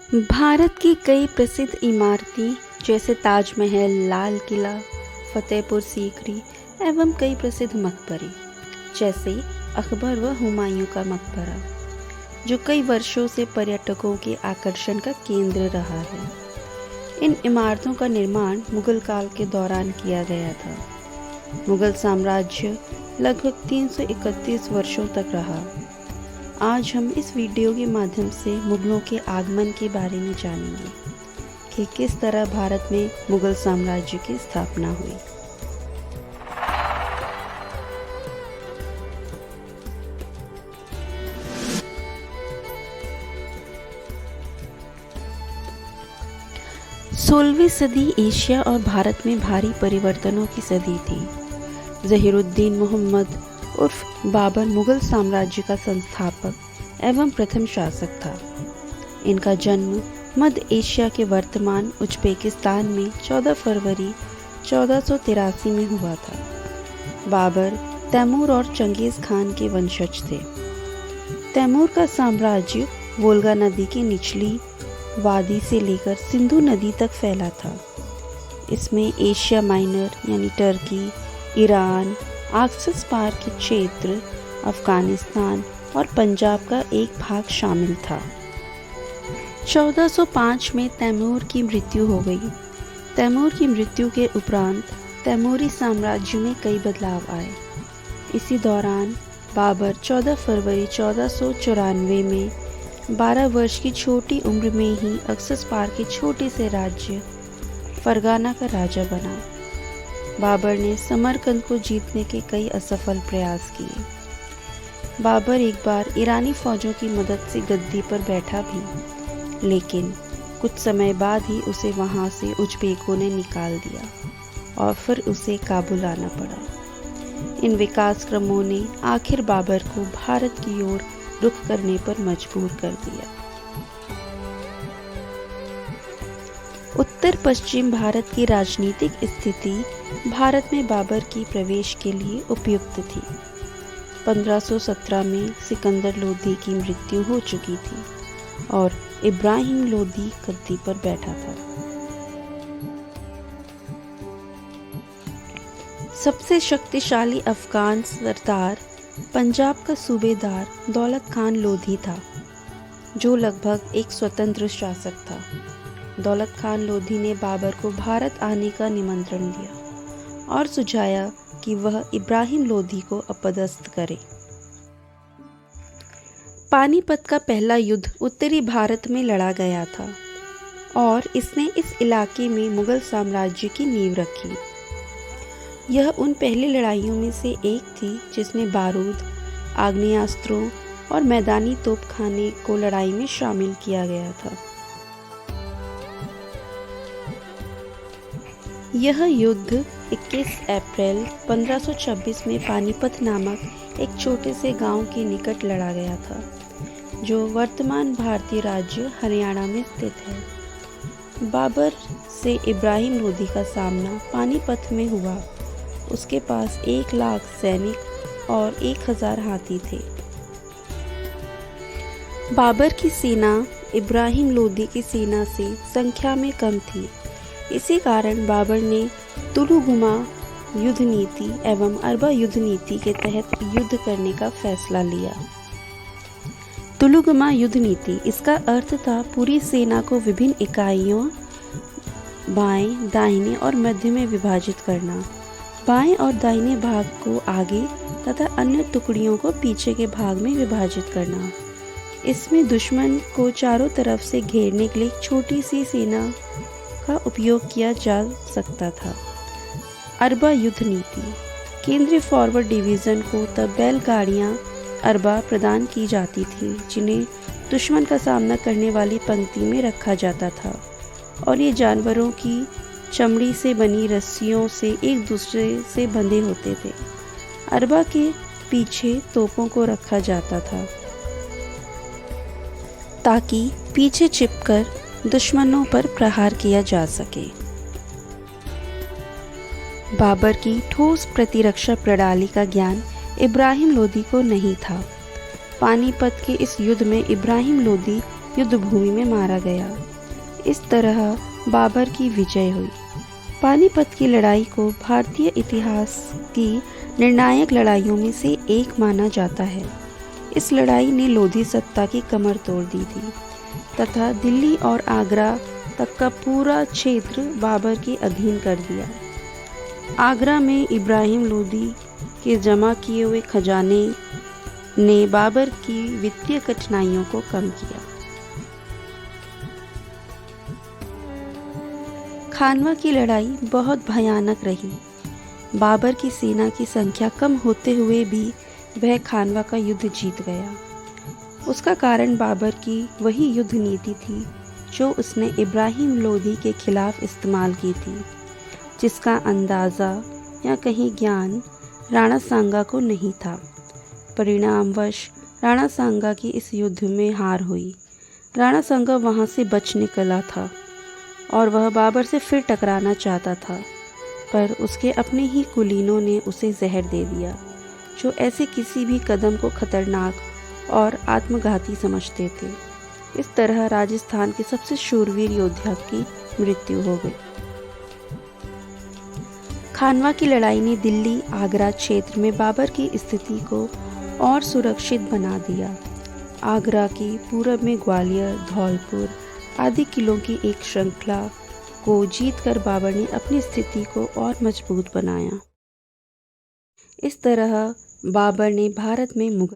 भारत की कई प्रसिद्ध इमारतें जैसे ताजमहल, लाल किला, फतेहपुर सीकरी एवं कई प्रसिद्ध मकबरे जैसे अकबर व हुमायूं का मकबरा, जो कई वर्षों से पर्यटकों के आकर्षण का केंद्र रहा है। इन इमारतों का निर्माण मुगल काल के दौरान किया गया था। मुगल साम्राज्य लगभग 331 वर्षों तक रहा। आज हम इस वीडियो के माध्यम से मुगलों के आगमन के बारे में जानेंगे कि किस तरह भारत में मुगल साम्राज्य की स्थापना हुई। सोलहवीं सदी एशिया और भारत में भारी परिवर्तनों की सदी थी। ज़हीरुद्दीन मोहम्मद उर्फ बाबर मुगल साम्राज्य का संस्थापक एवं प्रथम शासक था। इनका जन्म मध्य एशिया के वर्तमान उज़्बेकिस्तान में 14 फरवरी 1483 में हुआ था। बाबर तैमूर और चंगेज़ खान के वंशज थे। तैमूर का साम्राज्य वोल्गा नदी की निचली वादी से लेकर सिंधु नदी तक फैला था। इसमें एशिया माइनर यानी टर्की, ईरान, आक्सस पार के क्षेत्र, अफगानिस्तान और पंजाब का एक भाग शामिल था। 1405 में तैमूर की मृत्यु हो गई। तैमूर की मृत्यु के उपरांत तैमूरी साम्राज्य में कई बदलाव आए। इसी दौरान बाबर 14 फरवरी 1494 में 12 वर्ष की छोटी उम्र में ही अक्सस पार के छोटे से राज्य फरगाना का राजा बना। बाबर ने समरकंद को जीतने के कई असफल प्रयास किए। बाबर एक बार ईरानी फौजों की मदद से गद्दी पर बैठा भी, लेकिन कुछ समय बाद ही उसे वहां से उज़्बेकों ने निकाल दिया और फिर उसे काबुल आना पड़ा। इन विकास क्रमों ने आखिर बाबर को भारत की ओर रुख करने पर मजबूर कर दिया। उत्तर पश्चिम भारत की राजनीतिक स्थिति भारत में बाबर की प्रवेश के लिए उपयुक्त थी। 1517 में सिकंदर लोदी की मृत्यु हो चुकी थी और इब्राहिम लोदी गद्दी पर बैठा था। सबसे शक्तिशाली अफगान सरदार पंजाब का सूबेदार दौलत खान लोधी था, जो लगभग एक स्वतंत्र शासक था। दौलत खान लोधी ने बाबर को भारत आने का निमंत्रण दिया और सुझाया कि वह इब्राहिम लोधी को अपदस्थ करे। पानीपत का पहला युद्ध उत्तरी भारत में लड़ा गया था और इसने इस इलाके में मुगल साम्राज्य की नींव रखी। यह उन पहली लड़ाइयों में से एक थी जिसमें बारूद, आग्नेयास्त्रों और मैदानी तोपखाने को लड़ाई में शामिल किया गया था। यह युद्ध 21 अप्रैल 1526 में पानीपत नामक एक छोटे से गांव के निकट लड़ा गया था, जो वर्तमान भारतीय राज्य हरियाणा में स्थित है। बाबर से इब्राहिम लोदी का सामना पानीपत में हुआ। उसके पास 1 लाख सैनिक और 1000 हाथी थे। बाबर की सेना इब्राहिम लोदी की सेना से संख्या में कम थी। इसी कारण बाबर ने तुलुगुमा युद्ध नीति एवं अरबा युद्ध नीति के तहत युद्ध करने का फैसला लिया। तुलुगुमा युद्ध नीति, इसका अर्थ था पूरी सेना को विभिन्न इकाइयों बाएं, दाहिने और मध्य में विभाजित करना। बाएं और दाहिने भाग को आगे तथा अन्य टुकड़ियों को पीछे के भाग में विभाजित करना। इसमें दुश्मन को चारों तरफ से घेरने के लिए एक छोटी सी सेना का उपयोग किया जा सकता था। अरबा युद्ध नीति, केंद्रीय फॉरवर्ड डिवीज़न को तब बैलगाड़ियाँ अरबा प्रदान की जाती थी, जिन्हें दुश्मन का सामना करने वाली पंक्ति में रखा जाता था और ये जानवरों की चमड़ी से बनी रस्सियों से एक दूसरे से बंधे होते थे। अरबा के पीछे तोपों को रखा जाता था ताकि पीछे छिपकर दुश्मनों पर प्रहार किया जा सके। बाबर की ठोस प्रतिरक्षा प्रणाली का ज्ञान इब्राहिम लोदी को नहीं था। पानीपत के इस युद्ध में इब्राहिम लोदी युद्ध भूमि में मारा गया। इस तरह बाबर की विजय हुई। पानीपत की लड़ाई को भारतीय इतिहास की निर्णायक लड़ाइयों में से एक माना जाता है। इस लड़ाई ने लोधी सत्ता की कमर तोड़ दी थी तथा दिल्ली और आगरा तक का पूरा क्षेत्र बाबर के अधीन कर दिया। आगरा में इब्राहिम लोदी के जमा किए हुए खजाने ने बाबर की वित्तीय कठिनाइयों को कम किया। खानवा की लड़ाई बहुत भयानक रही। बाबर की सेना की संख्या कम होते हुए भी वह खानवा का युद्ध जीत गया। उसका कारण बाबर की वही युद्ध नीति थी जो उसने इब्राहिम लोदी के खिलाफ इस्तेमाल की थी, जिसका अंदाज़ा या कहीं ज्ञान राणा सांगा को नहीं था। परिणामवश राणा सांगा की इस युद्ध में हार हुई। राणा सांगा वहां से बच निकला था और वह बाबर से फिर टकराना चाहता था, पर उसके अपने ही कुलीनों ने उसे जहर दे दिया, जो ऐसे किसी भी कदम को खतरनाक और आत्मघाती समझते थे। इस तरह राजस्थान के सबसे शूरवीर योद्धा की मृत्यु हो गई। खानवा की लड़ाई ने दिल्ली आगरा क्षेत्र में बाबर की स्थिति को और सुरक्षित बना दिया। आगरा की पूरब में ग्वालियर, धौलपुर आदि किलों की एक श्रृंखला को जीतकर बाबर ने अपनी स्थिति को और मजबूत बनाया। इस तरह बाबर ने भारत में मुगल